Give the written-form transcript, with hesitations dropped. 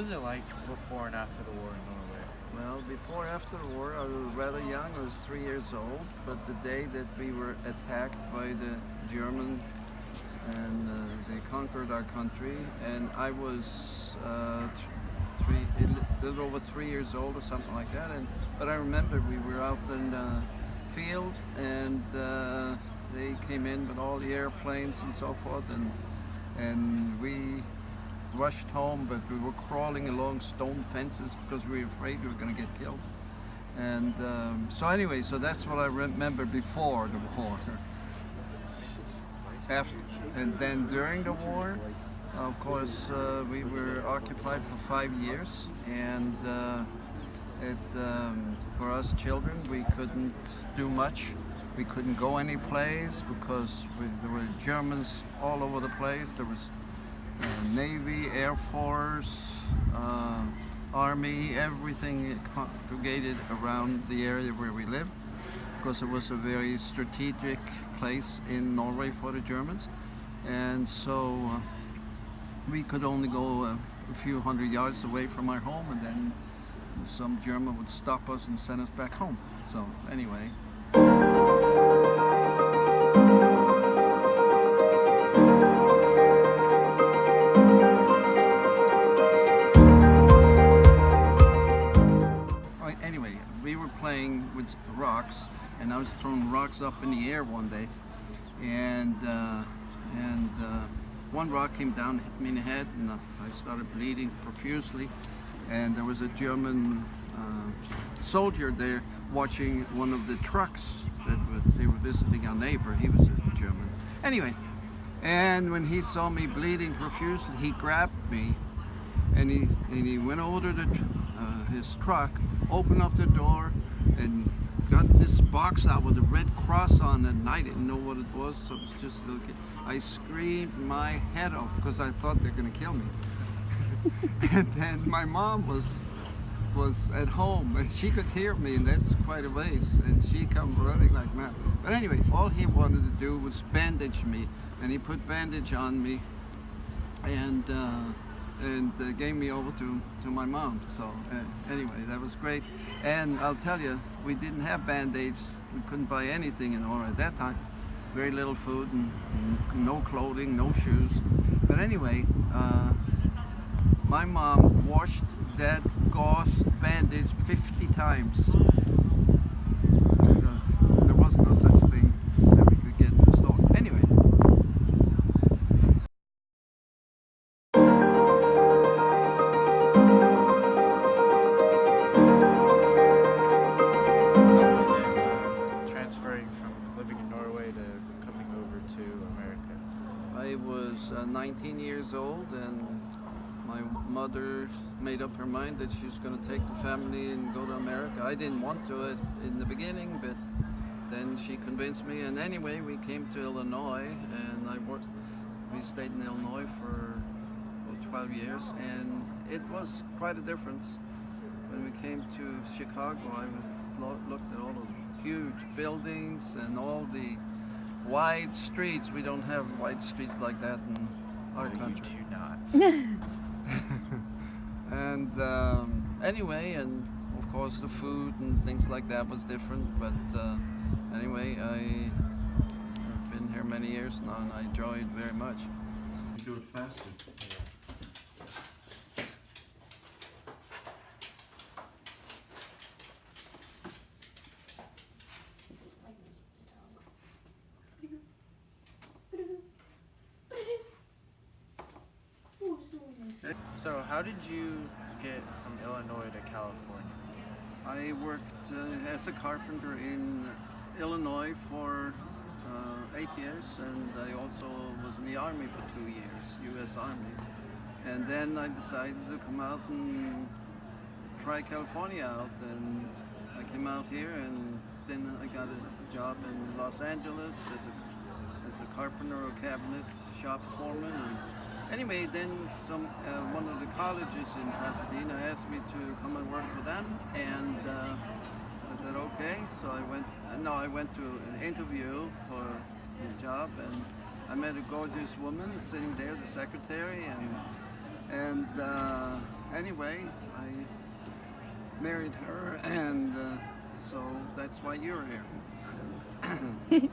was it like before and after the war in Norway? Well, before after the war, I was rather young. I was 3 years old. But the day that we were attacked by the Germans and they conquered our country, and I was a little over 3 years old or something like that. But I remember we were out in the field, and they came in with all the airplanes and so forth, and we rushed home, but we were crawling along stone fences because we were afraid we were going to get killed. And so anyway, so that's what I remember before the war. After, and then during the war, of course, we were occupied for 5 years, and for us children, we couldn't do much. We couldn't go any place because there were Germans all over the place. There was Navy, Air Force, Army, everything congregated around the area where we lived, because it was a very strategic place in Norway for the Germans. And so we could only go a few hundred yards away from our home, and then some German would stop us and send us back home. So anyway. Anyway, we were playing with rocks, and I was throwing rocks up in the air one day, and one rock came down, hit me in the head, and I started bleeding profusely. And there was a German soldier there watching one of the trucks that they were visiting our neighbor. He was a German. Anyway, and when he saw me bleeding profusely, he grabbed me, and he went over to his truck, opened up the door, and got this box out with a red cross on it, and I didn't know what it was, so it was just a little kid. I screamed my head off because I thought they were going to kill me. And then my mom was at home, and she could hear me, and that's quite a ways, and she come running like mad. But anyway, all he wanted to do was bandage me, and he put bandage on me, and gave me over to my mom. So anyway, that was great. And I'll tell you, we didn't have band-aids. We couldn't buy anything in Norway at that time. Very little food and no clothing, no shoes. But anyway, my mom washed that gauze bandage 50 times because there was no such thing that we could get in the store. Anyway. I was 19 years old, and my mother made up her mind that she was going to take the family and go to America. I didn't want to in the beginning, but then she convinced me. And anyway, we came to Illinois, and we stayed in Illinois for 12 years, and it was quite a difference. When we came to Chicago, I looked at all the huge buildings and all the wide streets. We don't have wide streets like that in our country. You do not. And anyway, and of course the food and things like that was different. But anyway, I've been here many years now, and I enjoy it very much. You do it faster. So how did you get from Illinois to California? I worked as a carpenter in Illinois for 8 years, and I also was in the Army for 2 years, U.S. Army. And then I decided to come out and try California out, and I came out here, and then I got a job in Los Angeles as a carpenter or cabinet shop foreman. And anyway, then one of the colleges in Pasadena asked me to come and work for them, and I said okay. So I went to an interview for the job, and I met a gorgeous woman sitting there, the secretary, and anyway, I married her, and so that's why you're here.